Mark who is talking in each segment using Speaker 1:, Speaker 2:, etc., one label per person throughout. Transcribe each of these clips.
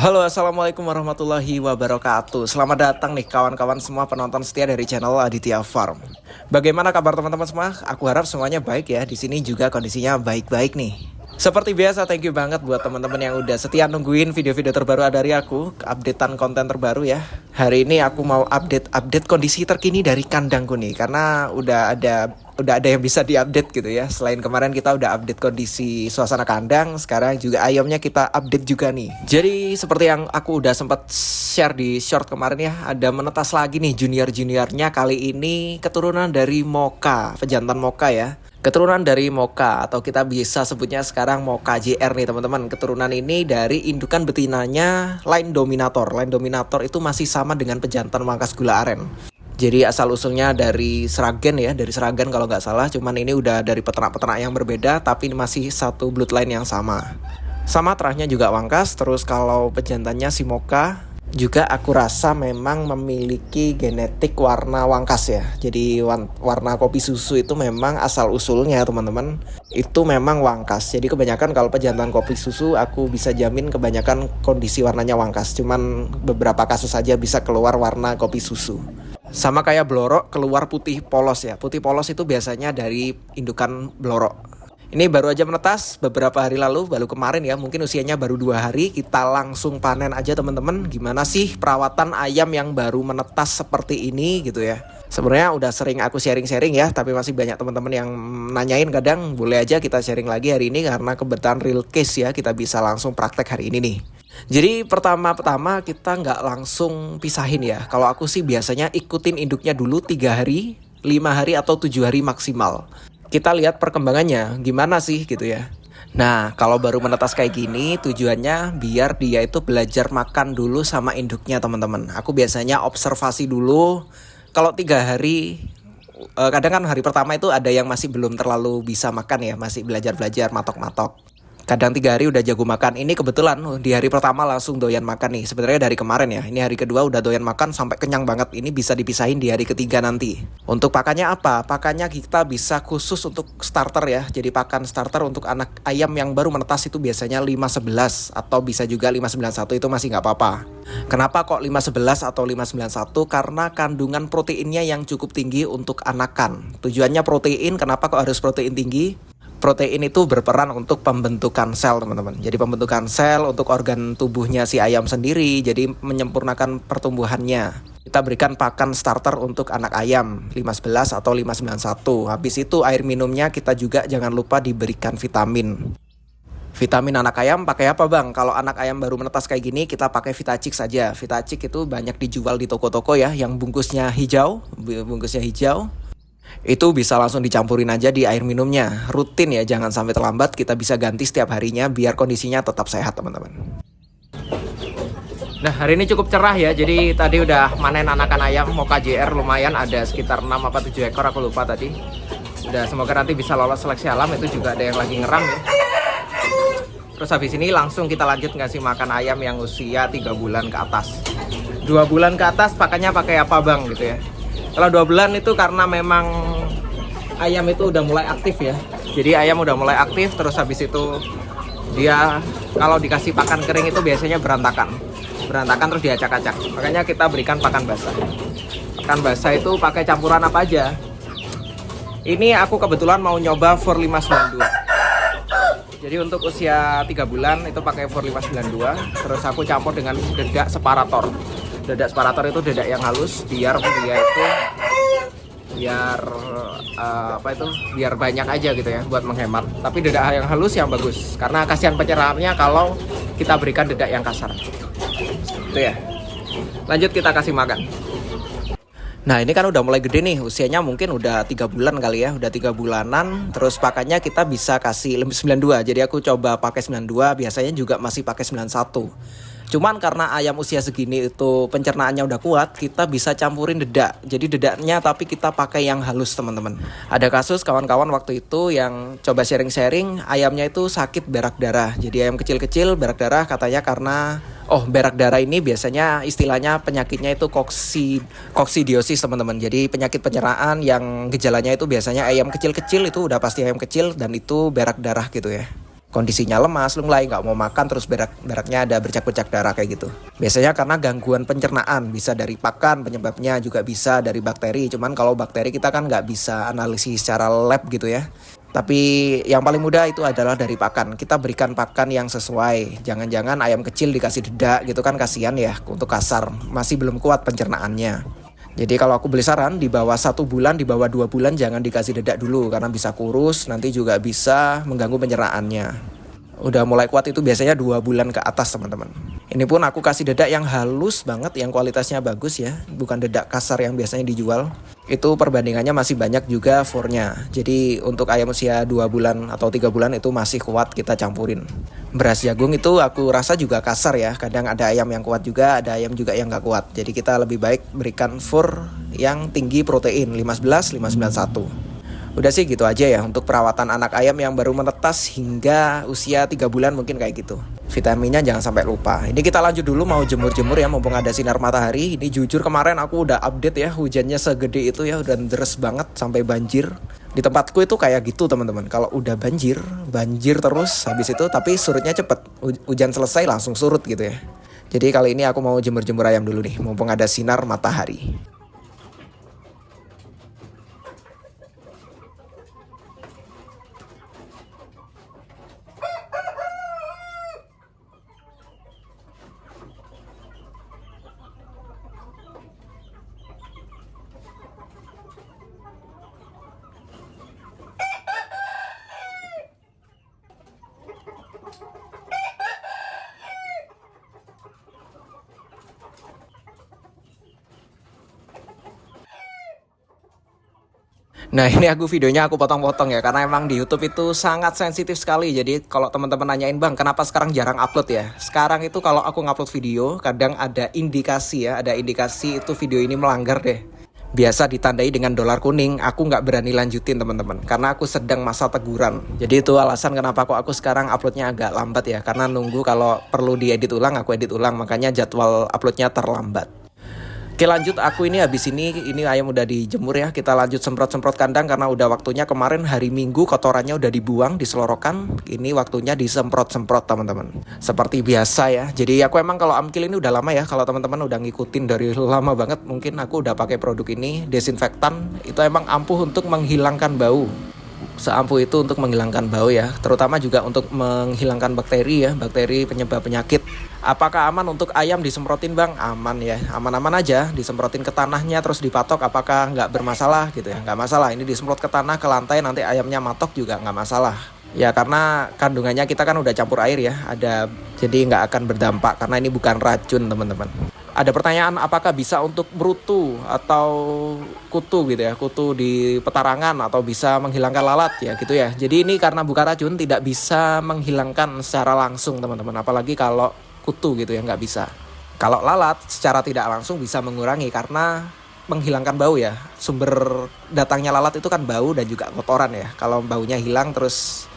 Speaker 1: Halo, assalamualaikum warahmatullahi wabarakatuh. Selamat datang nih kawan-kawan semua penonton setia dari channel Aditya Farm. Bagaimana kabar teman-teman semua? Aku harap semuanya baik ya. Di sini juga kondisinya baik-baik nih. Seperti biasa, thank you banget buat teman-teman yang udah setia nungguin video-video terbaru dari aku, updatean konten terbaru ya. Hari ini aku mau update kondisi terkini dari kandangku nih, karena udah ada yang bisa diupdate gitu ya. Selain kemarin kita udah update kondisi suasana kandang, sekarang juga ayamnya kita update juga nih. Jadi seperti yang aku udah sempat share di short kemarin ya, ada menetas lagi nih junior-juniornya, kali ini keturunan dari Mocha, pejantan Mocha ya. Keturunan dari Mocha atau kita bisa sebutnya sekarang Mocha JR nih teman-teman. Keturunan ini dari indukan betinanya Line Dominator. Line Dominator itu masih sama dengan pejantan Wangkas Gula Aren. Jadi asal usulnya dari Sragen ya, dari Sragen kalau nggak salah. Cuman ini udah dari peternak-peternak yang berbeda, tapi masih satu bloodline yang sama. Sama terahnya juga Wangkas. Terus kalau pejantannya si Mocha juga aku rasa memang memiliki genetik warna Wangkas ya. Jadi warna kopi susu itu memang asal usulnya teman-teman itu memang Wangkas. Jadi kebanyakan kalau pejantan kopi susu aku bisa jamin kebanyakan kondisi warnanya Wangkas. Cuman beberapa kasus saja bisa keluar warna kopi susu. Sama kayak Blorok keluar putih polos ya. Putih polos itu biasanya dari indukan Blorok. Ini baru aja menetas beberapa hari lalu, baru kemarin ya, mungkin usianya baru 2 hari. Kita langsung panen aja teman-teman. Gimana sih perawatan ayam yang baru menetas seperti ini gitu ya. Sebenarnya udah sering aku sharing-sharing ya, tapi masih banyak teman-teman yang nanyain kadang. Boleh aja kita sharing lagi hari ini karena kebetulan real case ya, kita bisa langsung praktek hari ini nih. Jadi pertama-tama kita nggak langsung pisahin ya. Kalau aku sih biasanya ikutin induknya dulu 3 hari, 5 hari atau 7 hari maksimal. Kita lihat perkembangannya gimana sih gitu ya. Nah kalau baru menetas kayak gini tujuannya biar dia itu belajar makan dulu sama induknya teman-teman. Aku biasanya observasi dulu. Kalau 3 hari kadang kan hari pertama itu ada yang masih belum terlalu bisa makan ya, masih belajar-belajar matok-matok. Kadang 3 hari udah jago makan. Ini kebetulan di hari pertama langsung doyan makan nih. Sebenarnya dari kemarin ya. Ini hari kedua udah doyan makan sampai kenyang banget. Ini bisa dipisahin di hari ketiga nanti. Untuk pakannya apa? Pakannya kita bisa khusus untuk starter ya. Jadi pakan starter untuk anak ayam yang baru menetas itu biasanya 511 atau bisa juga 591, itu masih nggak apa-apa. Kenapa kok 511 atau 591? Karena kandungan proteinnya yang cukup tinggi untuk anakan. Tujuannya protein, kenapa kok harus protein tinggi? Protein itu berperan untuk pembentukan sel teman-teman. Jadi pembentukan sel untuk organ tubuhnya si ayam sendiri. Jadi menyempurnakan pertumbuhannya. Kita berikan pakan starter untuk anak ayam 511 atau 591. Habis itu air minumnya kita juga jangan lupa diberikan vitamin. Vitamin anak ayam pakai apa bang? Kalau anak ayam baru menetas kayak gini kita pakai Vitachik saja. Vitachik itu banyak dijual di toko-toko ya. Yang bungkusnya hijau. Itu bisa langsung dicampurin aja di air minumnya. Rutin ya, jangan sampai terlambat. Kita bisa ganti setiap harinya biar kondisinya tetap sehat teman-teman. Nah hari ini cukup cerah ya. Jadi tadi udah manen anakan ayam Mocha JR, lumayan ada sekitar 6 apa 7 ekor, aku lupa tadi. Udah, semoga nanti bisa lolos seleksi alam. Itu juga ada yang lagi ngeram ya. Terus habis ini langsung kita lanjut ngasih makan ayam yang usia 3 bulan ke atas. 2 bulan ke atas pakannya pakai apa bang gitu ya. Kalau 2 bulan itu karena memang ayam itu udah mulai aktif ya. Jadi ayam udah mulai aktif, terus habis itu dia kalau dikasih pakan kering itu biasanya berantakan terus diacak-acak. Makanya kita berikan pakan basah. Pakan basah itu pakai campuran apa aja. Ini aku kebetulan mau nyoba 4592. Jadi untuk usia 3 bulan itu pakai 4592. Terus aku campur dengan dedak separator. Dedak separator itu dedak yang halus biar dia itu biar banyak aja gitu ya buat menghemat. Tapi dedak yang halus yang bagus karena kasihan pencerahannya kalau kita berikan dedak yang kasar. Itu ya. Lanjut kita kasih makan. Nah ini kan udah mulai gede nih, usianya mungkin udah 3 bulan kali ya, udah 3 bulanan. Terus pakannya kita bisa kasih 92. Jadi aku coba pakai 92, biasanya juga masih pakai 91. Cuman karena ayam usia segini itu pencernaannya udah kuat, kita bisa campurin dedak. Jadi dedaknya tapi kita pakai yang halus teman-teman. Ada kasus kawan-kawan waktu itu yang coba sharing-sharing, ayamnya itu sakit berak darah. Jadi ayam kecil-kecil berak darah katanya karena berak darah ini biasanya istilahnya penyakitnya itu koksidiosis teman-teman. Jadi penyakit pencernaan yang gejalanya itu biasanya ayam kecil-kecil itu udah pasti ayam kecil dan itu berak darah gitu ya. kondisinya lemas, lunglai, nggak mau makan, terus beraknya ada bercak-bercak darah kayak gitu. Biasanya karena gangguan pencernaan, bisa dari pakan, penyebabnya juga bisa dari bakteri. Cuman kalau bakteri kita kan nggak bisa analisis secara lab gitu ya. Tapi yang paling mudah itu adalah dari pakan. Kita berikan pakan yang sesuai. Jangan-jangan ayam kecil dikasih dedak gitu kan, kasihan ya untuk kasar, masih belum kuat pencernaannya. Jadi kalau aku beli saran, di bawah 1 bulan, di bawah 2 bulan jangan dikasih dedak dulu karena bisa kurus, nanti juga bisa mengganggu pencernaannya. Udah mulai kuat itu biasanya 2 bulan ke atas teman-teman. Ini pun aku kasih dedak yang halus banget, yang kualitasnya bagus ya, bukan dedak kasar yang biasanya dijual. Itu perbandingannya masih banyak juga fornya. Jadi untuk ayam usia 2 bulan atau 3 bulan itu masih kuat kita campurin. Beras jagung itu aku rasa juga kasar ya. Kadang ada ayam yang kuat juga, ada ayam juga yang gak kuat. Jadi kita lebih baik berikan for yang tinggi protein 15, 591. Udah sih gitu aja ya untuk perawatan anak ayam yang baru menetas hingga usia 3 bulan mungkin kayak gitu. Vitaminnya jangan sampai lupa. Ini kita lanjut dulu mau jemur-jemur ya mumpung ada sinar matahari. Ini jujur kemarin aku udah update ya, hujannya segede itu ya, udah deres banget sampai banjir. Di tempatku itu kayak gitu teman-teman. Kalau udah banjir terus habis itu, tapi surutnya cepet. Hujan selesai langsung surut gitu ya. Jadi kali ini aku mau jemur-jemur ayam dulu nih mumpung ada sinar matahari. Nah ini videonya aku potong-potong ya, karena emang di YouTube itu sangat sensitif sekali. Jadi kalau teman-teman nanyain bang kenapa sekarang jarang upload ya, sekarang itu kalau aku ngupload video kadang ada indikasi ya, ada indikasi itu video ini melanggar deh. Biasa ditandai dengan dolar kuning, aku nggak berani lanjutin teman-teman, karena aku sedang masa teguran. Jadi itu alasan kenapa kok aku sekarang uploadnya agak lambat ya, karena nunggu kalau perlu diedit ulang, aku edit ulang, makanya jadwal uploadnya terlambat. Oke lanjut, aku ini habis ini ayam udah dijemur ya. Kita lanjut semprot-semprot kandang karena udah waktunya. Kemarin hari Minggu kotorannya udah dibuang, diselorokan. Ini waktunya disemprot-semprot teman-teman. Seperti biasa ya. Jadi aku emang kalau Amkil ini udah lama ya. Kalau teman-teman udah ngikutin dari lama banget, mungkin aku udah pakai produk ini, desinfektan. Itu emang ampuh untuk menghilangkan bau. Seampuh itu untuk menghilangkan bau ya, terutama juga untuk menghilangkan bakteri ya, bakteri penyebab penyakit. Apakah aman untuk ayam disemprotin bang? Aman ya, aman-aman aja. Disemprotin ke tanahnya terus dipatok, apakah nggak bermasalah gitu ya? Nggak masalah, ini disemprot ke tanah, ke lantai, nanti ayamnya matok juga nggak masalah. Ya karena kandungannya kita kan udah campur air ya, jadi nggak akan berdampak karena ini bukan racun teman-teman. Ada pertanyaan apakah bisa untuk berutu atau kutu gitu ya, kutu di petarangan atau bisa menghilangkan lalat ya gitu ya. Jadi ini karena bukan racun tidak bisa menghilangkan secara langsung teman-teman, apalagi kalau kutu gitu ya nggak bisa. Kalau lalat secara tidak langsung bisa mengurangi karena menghilangkan bau ya. Sumber datangnya lalat itu kan bau dan juga kotoran ya. Kalau baunya hilang terus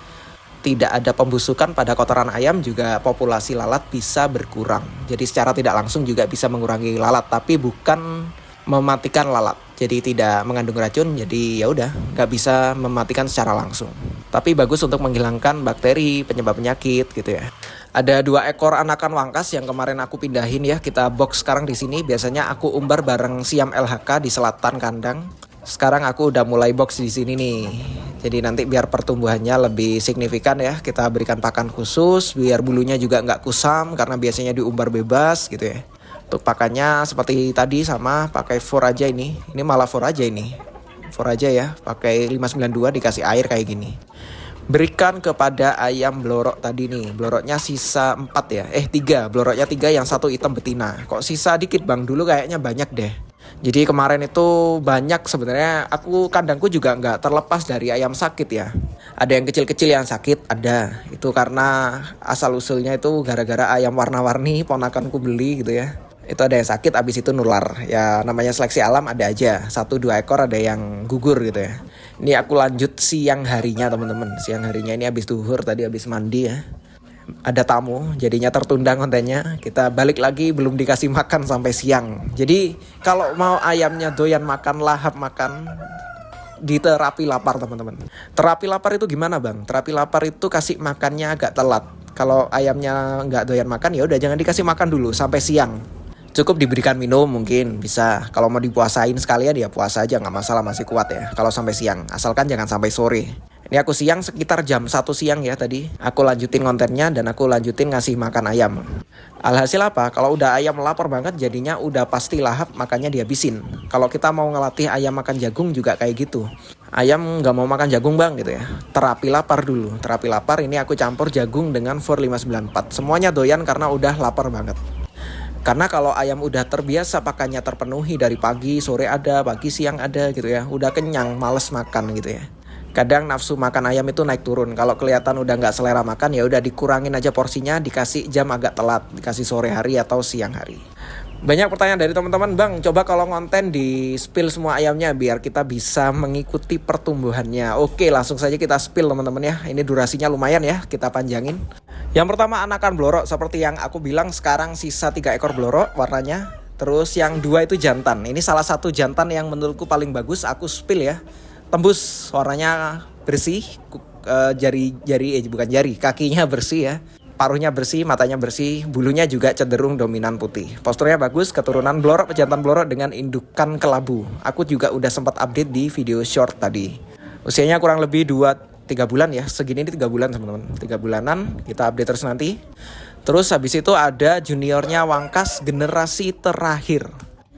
Speaker 1: tidak ada pembusukan pada kotoran ayam, juga populasi lalat bisa berkurang. Jadi secara tidak langsung juga bisa mengurangi lalat, tapi bukan mematikan lalat. Jadi tidak mengandung racun, jadi ya udah nggak bisa mematikan secara langsung. Tapi bagus untuk menghilangkan bakteri penyebab penyakit gitu ya. Ada 2 ekor anakan wangkas yang kemarin aku pindahin ya, kita box sekarang di sini. Biasanya aku umbar bareng Siam LHK di selatan kandang. Sekarang aku udah mulai box di sini nih. Jadi nanti biar pertumbuhannya lebih signifikan ya, kita berikan pakan khusus biar bulunya juga nggak kusam karena biasanya diumbar bebas gitu ya. Untuk pakannya seperti tadi sama pakai for aja ini. Ini malah for aja ini. For aja ya, pakai 592 dikasih air kayak gini. Berikan kepada ayam blorok tadi nih. Bloroknya sisa 4 ya. 3, bloroknya 3 yang 1 hitam betina. Kok sisa dikit bang? Dulu kayaknya banyak deh. Jadi kemarin itu banyak sebenarnya, kandangku juga nggak terlepas dari ayam sakit ya. Ada yang kecil-kecil yang sakit, ada. Itu karena asal-usulnya itu gara-gara ayam warna-warni ponakanku beli gitu ya. Itu ada yang sakit, abis itu nular. Ya namanya seleksi alam, ada aja. 1-2 ekor ada yang gugur gitu ya. Ini aku lanjut siang harinya teman-teman. Siang harinya ini abis duhur, tadi abis mandi ya. Ada tamu, jadinya tertunda kontennya. Kita balik lagi, belum dikasih makan sampai siang. Jadi kalau mau ayamnya doyan makan, lahap makan, di terapi lapar teman-teman. Terapi lapar itu gimana bang? Terapi lapar itu kasih makannya agak telat. Kalau ayamnya nggak doyan makan ya udah jangan dikasih makan dulu sampai siang. Cukup diberikan minum mungkin bisa. Kalau mau dipuasain sekalian ya puasa aja nggak masalah, masih kuat ya. Kalau sampai siang, asalkan jangan sampai sore. Ini aku siang sekitar jam 1 siang ya tadi. Aku lanjutin kontennya dan aku lanjutin ngasih makan ayam. Alhasil apa? Kalau udah ayam lapar banget jadinya udah pasti lahap, makanya dihabisin. Kalau kita mau ngelatih ayam makan jagung juga kayak gitu. Ayam nggak mau makan jagung bang gitu ya. Terapi lapar dulu. Terapi lapar ini aku campur jagung dengan 4594. Semuanya doyan karena udah lapar banget. Karena kalau ayam udah terbiasa pakannya terpenuhi dari pagi, sore ada, pagi, siang ada gitu ya. Udah kenyang, males makan gitu ya. Kadang nafsu makan ayam itu naik turun. Kalau kelihatan udah nggak selera makan ya udah dikurangin aja porsinya, dikasih jam agak telat, dikasih sore hari atau siang hari. Banyak pertanyaan dari teman-teman, bang, coba kalau konten di spill semua ayamnya biar kita bisa mengikuti pertumbuhannya. Oke, langsung saja kita spill teman-teman ya. Ini durasinya lumayan ya, kita panjangin. Yang pertama anakan blorok, seperti yang aku bilang sekarang sisa 3 ekor blorok warnanya. Terus yang 2 itu jantan. Ini salah satu jantan yang menurutku paling bagus, aku spill ya. Tembus, warnanya bersih, bukan jari, kakinya bersih ya. Paruhnya bersih, matanya bersih, bulunya juga cenderung dominan putih. Posturnya bagus, keturunan blorok, pejantan blorok dengan indukan kelabu. Aku juga udah sempat update di video short tadi. Usianya kurang lebih 2-3 bulan ya, segini ini 3 bulan teman-teman. 3 bulanan, kita update terus nanti. Terus habis itu ada juniornya Wangkas generasi terakhir.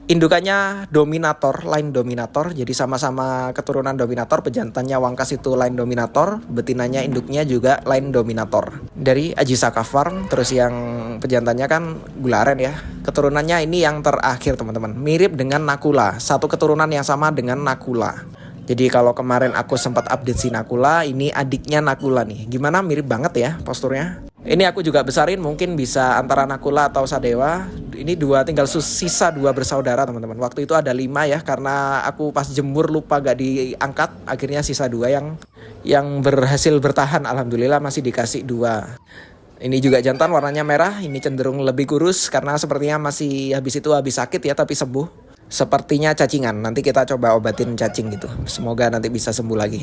Speaker 1: Indukannya dominator, line dominator, jadi sama-sama keturunan dominator. Pejantannya Wangkas itu line dominator, betinanya induknya juga line dominator. Dari Ajisaka Farm, terus yang pejantannya kan Gularen ya. Keturunannya ini yang terakhir teman-teman, mirip dengan Nakula, satu keturunan yang sama dengan Nakula. Jadi kalau kemarin aku sempat update si Nakula, ini adiknya Nakula nih. Gimana, mirip banget ya posturnya. Ini aku juga besarin, mungkin bisa antara Nakula atau Sadewa. Ini tinggal sisa 2 bersaudara teman-teman. Waktu itu ada 5 ya, karena aku pas jemur lupa gak diangkat. Akhirnya sisa 2 yang berhasil bertahan. Alhamdulillah masih dikasih 2. Ini juga jantan warnanya merah. Ini cenderung lebih kurus karena sepertinya masih habis sakit ya, tapi sembuh. Sepertinya cacingan, nanti kita coba obatin cacing gitu. Semoga nanti bisa sembuh lagi.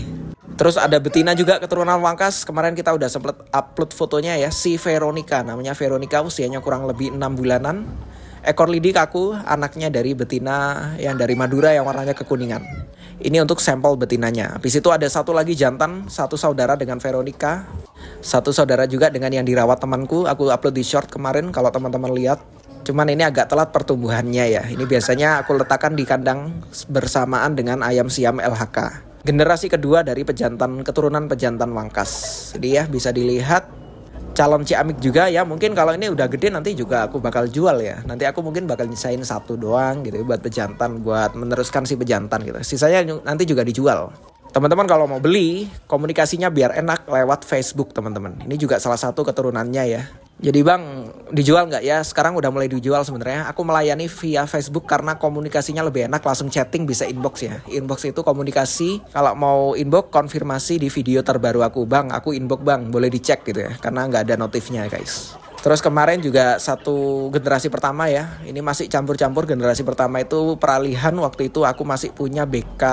Speaker 1: Terus ada betina juga keturunan Wangkas. Kemarin kita udah sempet upload fotonya ya, si Veronica. Namanya Veronica, usianya kurang lebih 6 bulanan. Ekor lidi kaku, anaknya dari betina yang dari Madura yang warnanya kekuningan. Ini untuk sampel betinanya. Habis itu ada satu lagi jantan, satu saudara dengan Veronica. Satu saudara juga dengan yang dirawat temanku. Aku upload di short kemarin kalau teman-teman lihat. Cuman ini agak telat pertumbuhannya ya. Ini biasanya aku letakkan di kandang bersamaan dengan ayam siam LHK. Generasi kedua dari keturunan pejantan Wangkas. Jadi ya bisa dilihat calon ciamik juga ya. Mungkin kalau ini udah gede nanti juga aku bakal jual ya. Nanti aku mungkin bakal nyisain 1 doang gitu buat pejantan, buat meneruskan si pejantan gitu. Sisanya nanti juga dijual. Teman-teman kalau mau beli, komunikasinya biar enak lewat Facebook teman-teman. Ini juga salah satu keturunannya ya. Jadi bang, dijual nggak ya? Sekarang udah mulai dijual sebenarnya. Aku melayani via Facebook karena komunikasinya lebih enak, langsung chatting bisa inbox ya. Inbox itu komunikasi, kalau mau inbox konfirmasi di video terbaru aku. Bang, aku inbox bang, boleh dicek gitu ya. Karena nggak ada notifnya guys. Terus kemarin juga satu generasi pertama ya. Ini masih campur-campur. Generasi pertama itu peralihan, waktu itu aku masih punya BK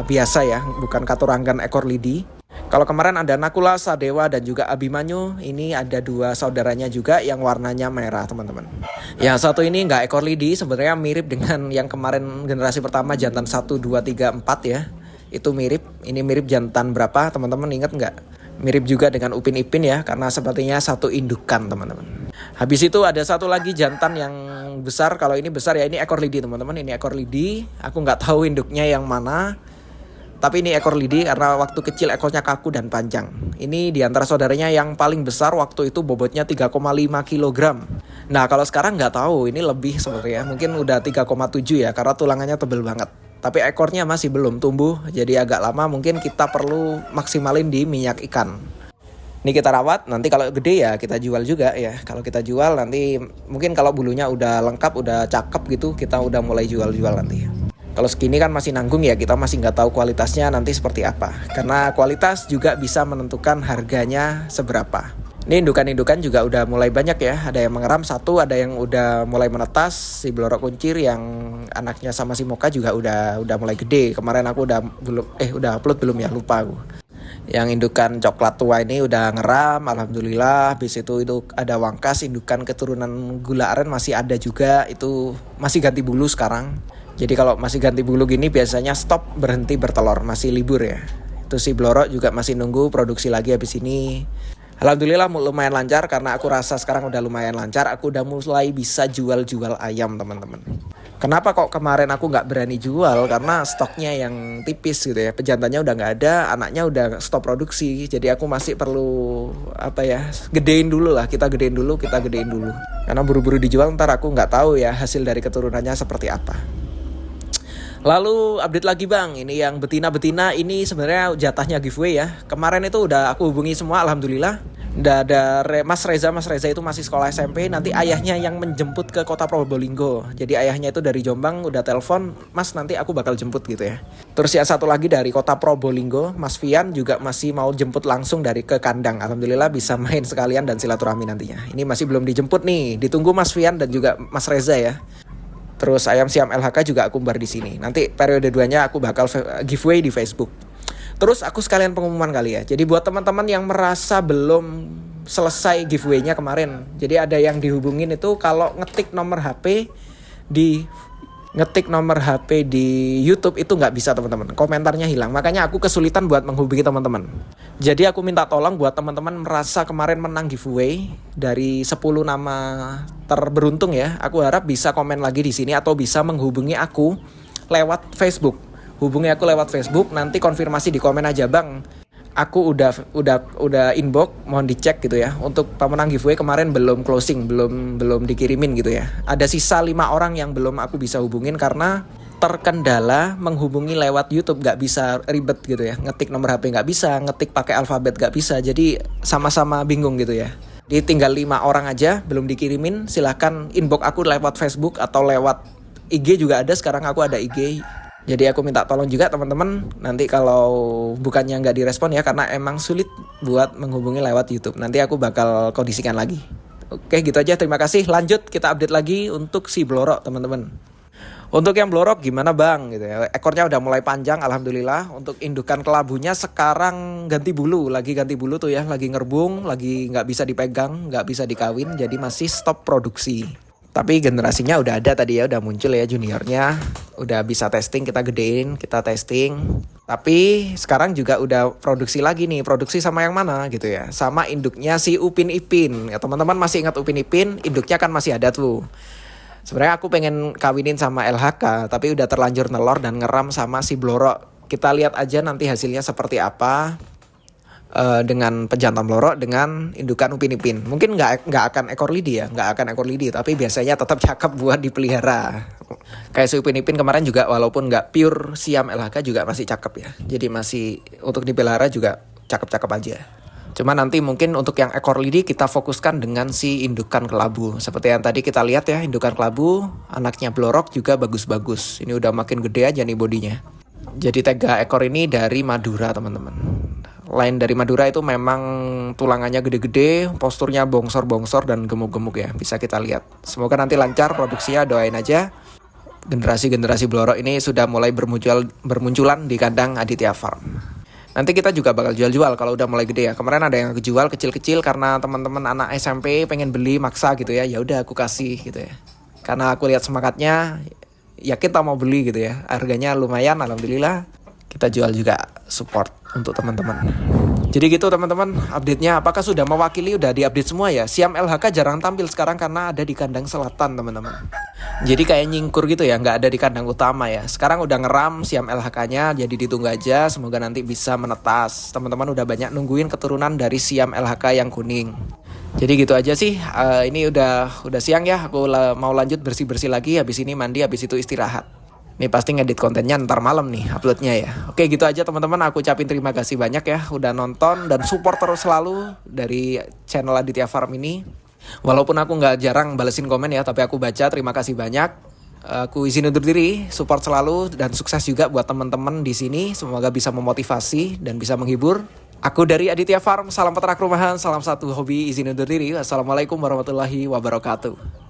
Speaker 1: biasa ya, bukan katuranggan ekor lidi. Kalau kemarin ada Nakula, Sadewa, dan juga Abimanyu. Ini ada 2 saudaranya juga yang warnanya merah teman-teman. Yang satu ini nggak ekor lidi, sebenarnya mirip dengan yang kemarin generasi pertama jantan 1, 2, 3, 4 ya. Itu mirip, ini mirip jantan berapa teman-teman ingat nggak? Mirip juga dengan Upin Ipin ya, karena sepertinya satu indukan teman-teman. Habis itu ada satu lagi jantan yang besar. Kalau ini besar ya, ini ekor lidi teman-teman. Ini ekor lidi, aku nggak tahu induknya yang mana. Tapi ini ekor lidi karena waktu kecil ekornya kaku dan panjang. Ini diantara saudaranya yang paling besar, waktu itu bobotnya 3,5 kg. Nah kalau sekarang nggak tahu, ini lebih sebenarnya. Mungkin udah 3,7 ya, karena tulangannya tebel banget. Tapi ekornya masih belum tumbuh, jadi agak lama. Mungkin kita perlu maksimalin di minyak ikan. Ini kita rawat, nanti kalau gede ya kita jual juga ya. Kalau kita jual nanti, mungkin kalau bulunya udah lengkap, udah cakep gitu, kita udah mulai jual-jual nanti. Kalau segini kan masih nanggung ya, kita masih nggak tahu kualitasnya nanti seperti apa. Karena kualitas juga bisa menentukan harganya seberapa. Ini indukan-indukan juga udah mulai banyak ya. Ada yang mengeram satu, ada yang udah mulai menetas. Si Blorok Kuncir yang anaknya sama si Moka juga udah mulai gede. Kemarin aku udah upload belum ya, lupa aku. Yang indukan coklat tua ini udah ngeram, alhamdulillah. Habis itu ada Wangkas, indukan keturunan gula aren masih ada juga. Itu masih ganti bulu sekarang. Jadi kalau masih ganti bulu gini biasanya stop, berhenti bertelur, masih libur ya. Itu si Blorok juga masih nunggu produksi lagi habis ini. Alhamdulillah lumayan lancar, karena aku rasa sekarang udah lumayan lancar. Aku udah mulai bisa jual ayam teman-teman. Kenapa kok kemarin aku nggak berani jual? Karena stoknya yang tipis gitu ya. Pejantannya udah nggak ada, anaknya udah stop produksi. Jadi aku masih perlu gedein dulu lah. Kita gedein dulu. Karena buru-buru dijual ntar aku nggak tahu ya hasil dari keturunannya seperti apa. Lalu update lagi bang, ini yang betina-betina ini sebenarnya jatahnya giveaway ya. Kemarin itu udah aku hubungi semua, alhamdulillah. Udah ada Mas Reza itu masih sekolah SMP. Nanti ayahnya yang menjemput ke kota Probolinggo. Jadi ayahnya itu dari Jombang udah telepon, Mas nanti aku bakal jemput gitu ya. Terus yang satu lagi dari kota Probolinggo, Mas Fian juga masih mau jemput langsung dari ke kandang. Alhamdulillah bisa main sekalian dan silaturahmi nantinya. Ini masih belum dijemput nih, ditunggu Mas Fian dan juga Mas Reza ya. Terus ayam siam LHK juga aku umbar di sini. Nanti periode 2-nya aku bakal giveaway di Facebook. Terus aku sekalian pengumuman kali ya. Jadi buat teman-teman yang merasa belum selesai giveaway-nya kemarin. Jadi ada yang dihubungin itu kalau ngetik nomor HP di YouTube itu nggak bisa teman-teman. Komentarnya hilang. Makanya aku kesulitan buat menghubungi teman-teman. Jadi aku minta tolong buat teman-teman merasa kemarin menang giveaway dari 10 nama terberuntung ya. Aku harap bisa komen lagi di sini atau bisa menghubungi aku lewat Facebook. Hubungi aku lewat Facebook, nanti konfirmasi di komen aja bang. Aku udah inbox, mohon dicek gitu ya. Untuk pemenang giveaway kemarin belum closing, belum dikirimin gitu ya. Ada sisa 5 orang yang belum aku bisa hubungin karena terkendala menghubungi lewat YouTube, nggak bisa ribet gitu ya. Ngetik nomor HP nggak bisa, ngetik pakai alfabet nggak bisa. Jadi sama-sama bingung gitu ya. Jadi tinggal 5 orang aja belum dikirimin. Silahkan inbox aku lewat Facebook atau lewat IG juga ada. Sekarang aku ada IG. Jadi aku minta tolong juga teman-teman, nanti kalau bukannya nggak direspon ya, karena emang sulit buat menghubungi lewat YouTube. Nanti aku bakal kondisikan lagi. Oke gitu aja, terima kasih. Lanjut kita update lagi untuk si Blorok teman-teman. Untuk yang Blorok gimana bang gitu ya. Ekornya udah mulai panjang alhamdulillah. Untuk indukan kelabunya sekarang ganti bulu tuh ya, lagi ngerbung, lagi nggak bisa dipegang, nggak bisa dikawin, jadi masih stop produksi. Tapi generasinya udah ada tadi ya, udah muncul ya juniornya. Udah bisa testing, kita gedein, kita testing. Tapi sekarang juga udah produksi lagi nih. Produksi sama yang mana gitu ya. Sama induknya si Upin Ipin. Ya, teman-teman masih ingat Upin Ipin, induknya kan masih ada tuh. Sebenarnya aku pengen kawinin sama LHK, tapi udah terlanjur nelor dan ngeram sama si Blorok. Kita lihat aja nanti hasilnya seperti apa. Dengan pejantan Blorok dengan indukan Upin Ipin. Mungkin nggak akan ekor lidi ya, tapi biasanya tetap cakep buat dipelihara. Kayak si Upin Ipin kemarin juga walaupun nggak pure siam LHK juga masih cakep ya. Jadi masih untuk dipelihara juga cakep-cakep aja. Cuma nanti mungkin untuk yang ekor lidi kita fokuskan dengan si indukan kelabu. Seperti yang tadi kita lihat ya, indukan kelabu, anaknya Blorok juga bagus-bagus. Ini udah makin gede aja nih bodinya. Jadi 3 ekor ini dari Madura teman-teman. Lain dari Madura itu memang tulangannya gede-gede, posturnya bongsor-bongsor dan gemuk-gemuk ya, bisa kita lihat. Semoga nanti lancar produksinya, doain aja. Generasi Blorok ini sudah mulai bermunculan di kandang Aditya Farm. Nanti kita juga bakal jual-jual kalau udah mulai gede ya. Kemarin ada yang kejual kecil-kecil karena teman-teman anak SMP pengen beli maksa gitu ya. Ya udah aku kasih gitu ya. Karena aku lihat semangatnya, yakin tak mau beli gitu ya. Harganya lumayan, alhamdulillah. Kita jual juga support untuk teman-teman. Jadi gitu teman-teman, update-nya apakah sudah mewakili, udah diupdate semua ya. Siam LHK jarang tampil sekarang karena ada di kandang selatan teman-teman. Jadi kayak nyingkur gitu ya, nggak ada di kandang utama ya. Sekarang udah ngeram Siam LHK-nya, jadi ditunggu aja. Semoga nanti bisa menetas. Teman-teman udah banyak nungguin keturunan dari Siam LHK yang kuning. Jadi gitu aja sih. Ini udah siang ya. Aku mau lanjut bersih-bersih lagi. Habis ini mandi, habis itu istirahat. Ini pasti ngedit kontennya ntar malam nih uploadnya ya. Oke gitu aja teman-teman, aku ucapin terima kasih banyak ya udah nonton dan support terus selalu dari channel Aditya Farm ini. Walaupun aku nggak jarang balesin komen ya, tapi aku baca, terima kasih banyak. Aku izin undur diri, support selalu dan sukses juga buat teman-teman di sini. Semoga bisa memotivasi dan bisa menghibur. Aku dari Aditya Farm, salam peternak rumahan, salam satu hobi, izin undur diri. Wassalamualaikum warahmatullahi wabarakatuh.